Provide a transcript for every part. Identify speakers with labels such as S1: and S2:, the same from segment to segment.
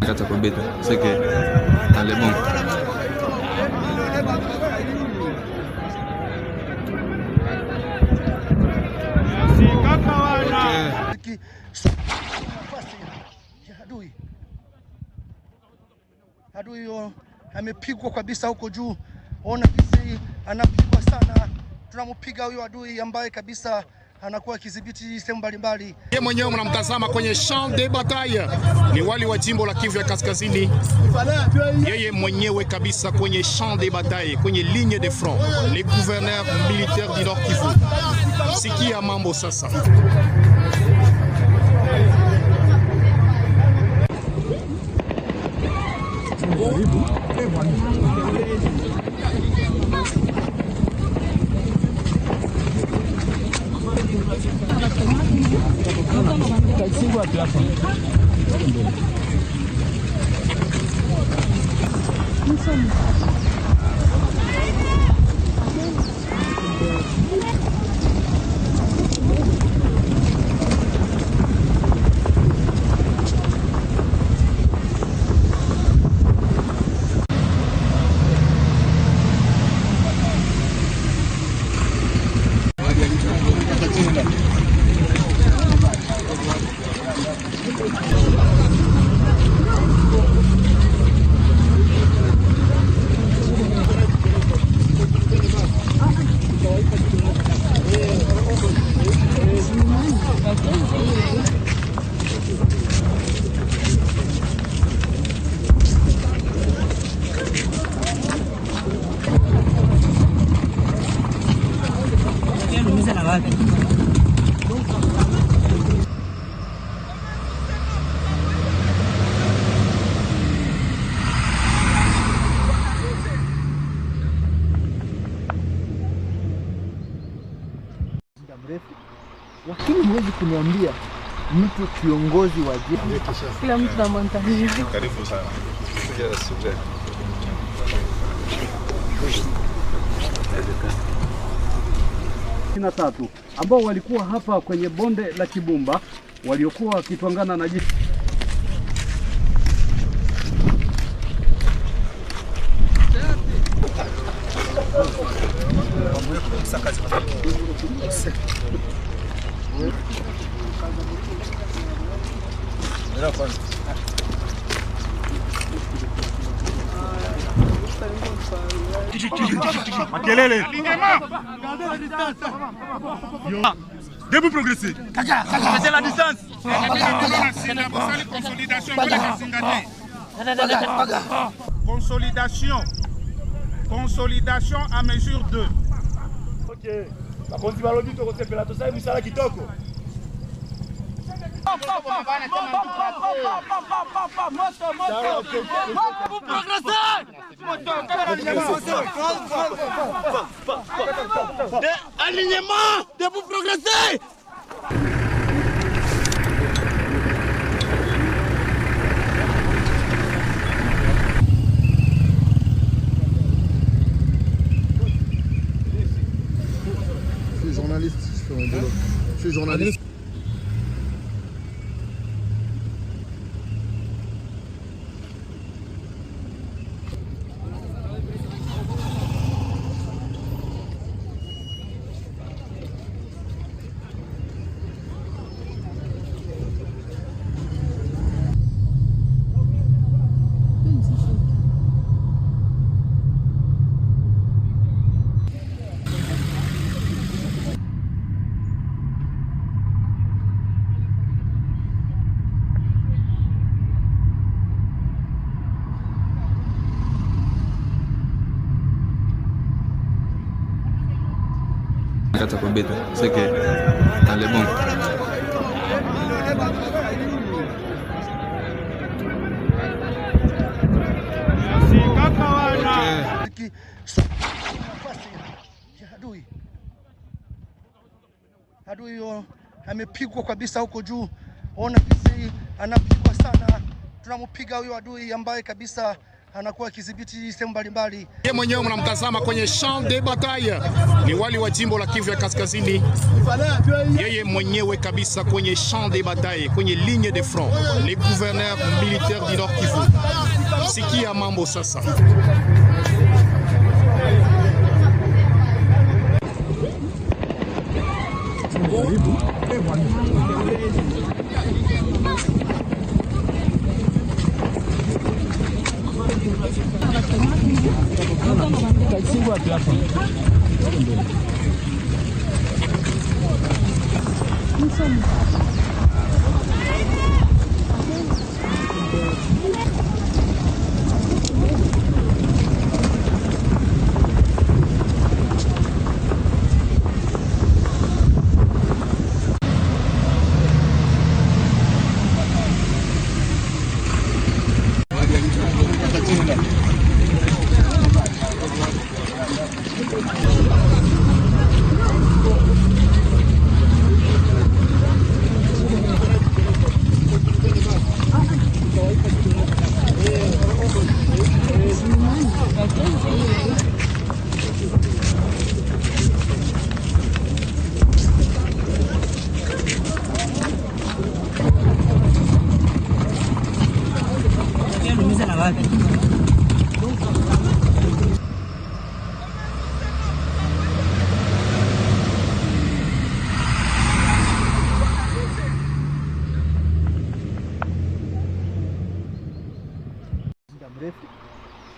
S1: Kata Kombeta, c'est que dans le bon.
S2: Adui amepigwa kabisa huko juu. Ona kisi anapigwa sana. Tunampiga huyo adui ambaye kabisa anakuwa kidhibiti sehemu mbalimbali.
S3: Yeye mwenyewe mnamtazama kwenye champ de bataille, ni wali wa jimbo la Kivu ya Kaskazini. Yeye mwenyewe kabisa kwenye champ de bataille, kwenye ligne de front, les gouverneurs militaires du Nord Kivu. Sikia mambo sasa.
S4: Lakini huwezi kuniambia mtu kiongozi wa jeshi.
S5: Kila mtu na montaje.
S1: Karibu sana.
S6: Sina tatu ambao walikuwa hapa kwenye bonde la Kibumba waliokuwa wakitwangana na jeshi.
S3: Makelele. Debout progresser.
S2: C'est la distance.
S3: Consolidation à mesure 2.
S7: OK. Bakonzi balobi to kosepela to sai misala kitoko.
S2: Vous progressez. Alignement, debout progresser.
S4: Je suis journaliste, je fais mon boulot. Je suis journaliste.
S1: Kata Kombeta, c'est que dans le bon.
S2: Adui amepigwa kabisa huko juu. Ona kisi anapigwa sana. Tunampiga huyo adui ambaye kabisa anakuwa akidhibiti sehemu mbalimbali.
S3: Yeye mwenyewe mnamtazama kwenye champ de bataille, ni wali wa jimbo la Kivu ya Kaskazini. Yeye mwenyewe kabisa kwenye champ de bataille, kwenye ligne de front, les gouverneurs militaires du Nord Kivu. Sikia mambo sasa.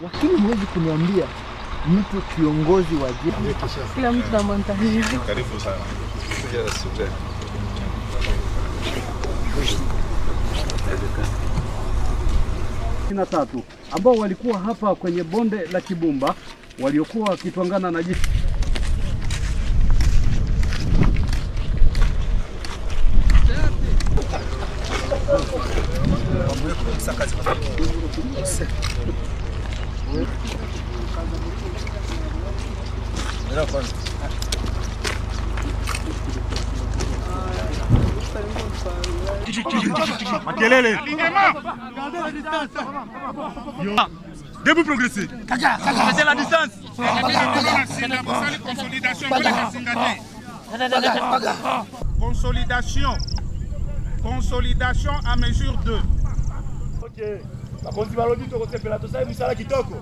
S5: Lakini huwezi kuniambia mtu kiongozi wa jeshi.
S8: Kila mtu na montaji.
S1: Karibu sana. Yes, okay.
S6: na tatu ambao walikuwa hapa kwenye bonde la Kibumba waliokuwa wakitwangana na jeshi.
S7: Makelele. Debout progresser. C'est la distance.
S3: Consolidation à mesure 2.
S7: OK. Bakonzi balobi to kosepela to sai misala kitoko.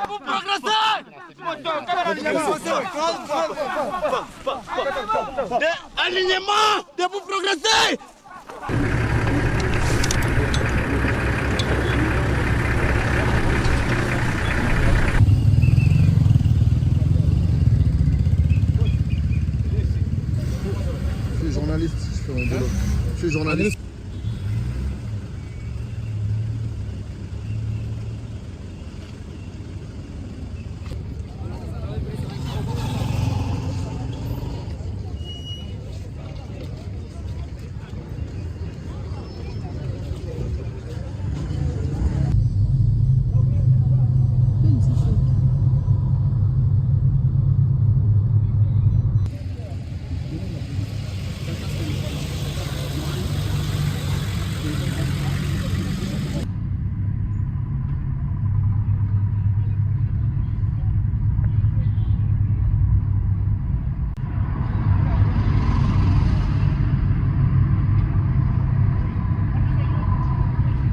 S7: Vous progressez.
S3: Alignement, debout progresser.
S4: Je suis journaliste, je fais mon boulot. Je suis journaliste.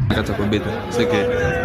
S1: Kata kwa beta. C'est que